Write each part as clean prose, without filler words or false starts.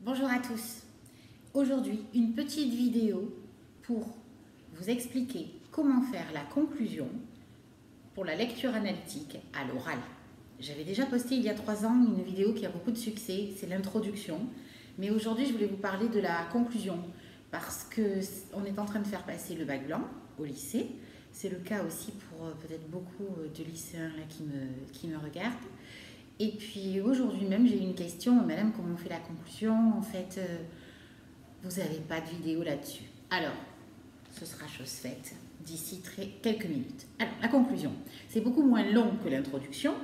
Bonjour à tous. Aujourd'hui, une petite vidéo pour vous expliquer comment faire la conclusion pour la lecture analytique à l'oral. J'avais déjà posté il y a 3 ans une vidéo qui a beaucoup de succès, c'est l'introduction. Mais aujourd'hui, je voulais vous parler de la conclusion parce qu'on est en train de faire passer le bac blanc au lycée. C'est le cas aussi pour peut-être beaucoup de lycéens là, qui me regardent. Et puis aujourd'hui même, j'ai eu une question, madame, comment on fait la conclusion? En fait, vous n'avez pas de vidéo là-dessus. Alors, ce sera chose faite d'ici quelques minutes. Alors, la conclusion, c'est beaucoup moins long que l'introduction.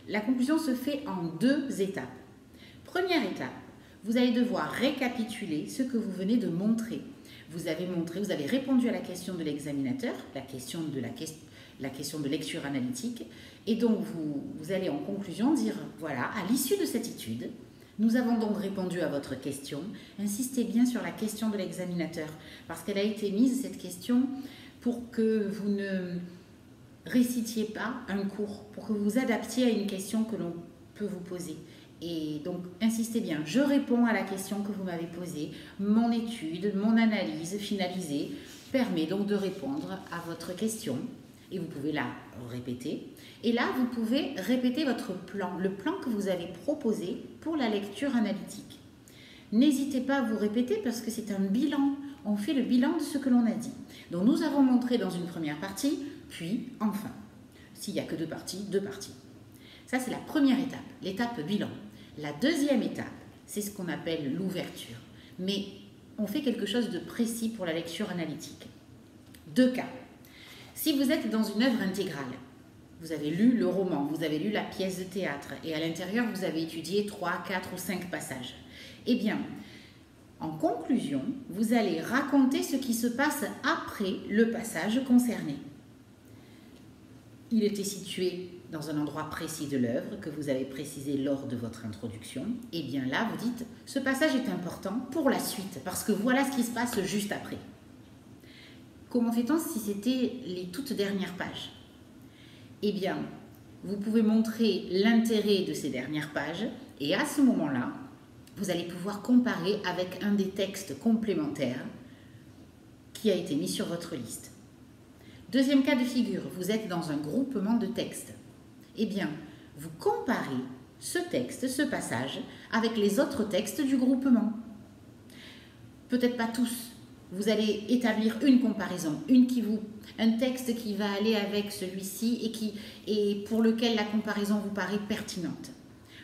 La conclusion se fait en 2 étapes. Première étape, vous allez devoir récapituler ce que vous venez de montrer. Vous avez répondu à la question de l'examinateur, la question de lecture analytique, et donc vous allez en conclusion dire, voilà, à l'issue de cette étude, nous avons donc répondu à votre question. Insistez bien sur la question de l'examinateur, parce qu'elle a été mise, cette question, pour que vous ne récitiez pas un cours, pour que vous adaptiez à une question que l'on peut vous poser. Et donc, insistez bien, je réponds à la question que vous m'avez posée. Mon étude, mon analyse finalisée permet donc de répondre à votre question. Et vous pouvez la répéter. Et là, vous pouvez répéter votre plan, le plan que vous avez proposé pour la lecture analytique. N'hésitez pas à vous répéter parce que c'est un bilan. On fait le bilan de ce que l'on a dit. Donc, nous avons montré dans une première partie, puis enfin. S'il n'y a que 2 parties, 2 parties. Ça, c'est la première étape, l'étape bilan. La deuxième étape, c'est ce qu'on appelle l'ouverture. Mais on fait quelque chose de précis pour la lecture analytique. 2 cas. Si vous êtes dans une œuvre intégrale, vous avez lu le roman, vous avez lu la pièce de théâtre et à l'intérieur, vous avez étudié 3, 4 ou 5 passages. Eh bien, en conclusion, vous allez raconter ce qui se passe après le passage concerné. Il était situé dans un endroit précis de l'œuvre que vous avez précisé lors de votre introduction. Et bien là, vous dites, ce passage est important pour la suite, parce que voilà ce qui se passe juste après. Comment fait-on si c'était les toutes dernières pages? Eh bien, vous pouvez montrer l'intérêt de ces dernières pages, et à ce moment-là, vous allez pouvoir comparer avec un des textes complémentaires qui a été mis sur votre liste. Deuxième cas de figure, vous êtes dans un groupement de textes. Eh bien, vous comparez ce texte, ce passage, avec les autres textes du groupement. Peut-être pas tous. Vous allez établir une comparaison, un texte qui va aller avec celui-ci et pour lequel la comparaison vous paraît pertinente.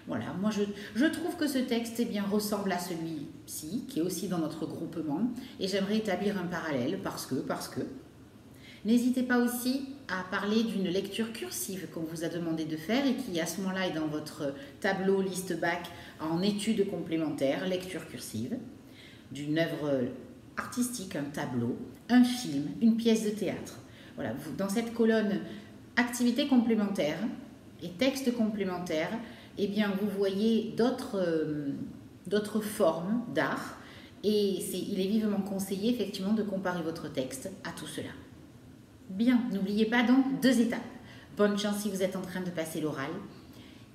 Voilà, moi je trouve que ce texte ressemble à celui-ci, qui est aussi dans notre groupement, et j'aimerais établir un parallèle parce que. N'hésitez pas aussi à parler d'une lecture cursive qu'on vous a demandé de faire et qui à ce moment-là est dans votre tableau liste bac en études complémentaires, lecture cursive, d'une œuvre artistique, un tableau, un film, une pièce de théâtre. Voilà, dans cette colonne activités complémentaires et textes complémentaires, eh bien vous voyez d'autres formes d'art et il est vivement conseillé effectivement de comparer votre texte à tout cela. Bien, n'oubliez pas donc 2 étapes. Bonne chance si vous êtes en train de passer l'oral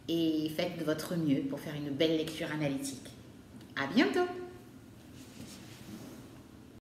et faites de votre mieux pour faire une belle lecture analytique. À bientôt!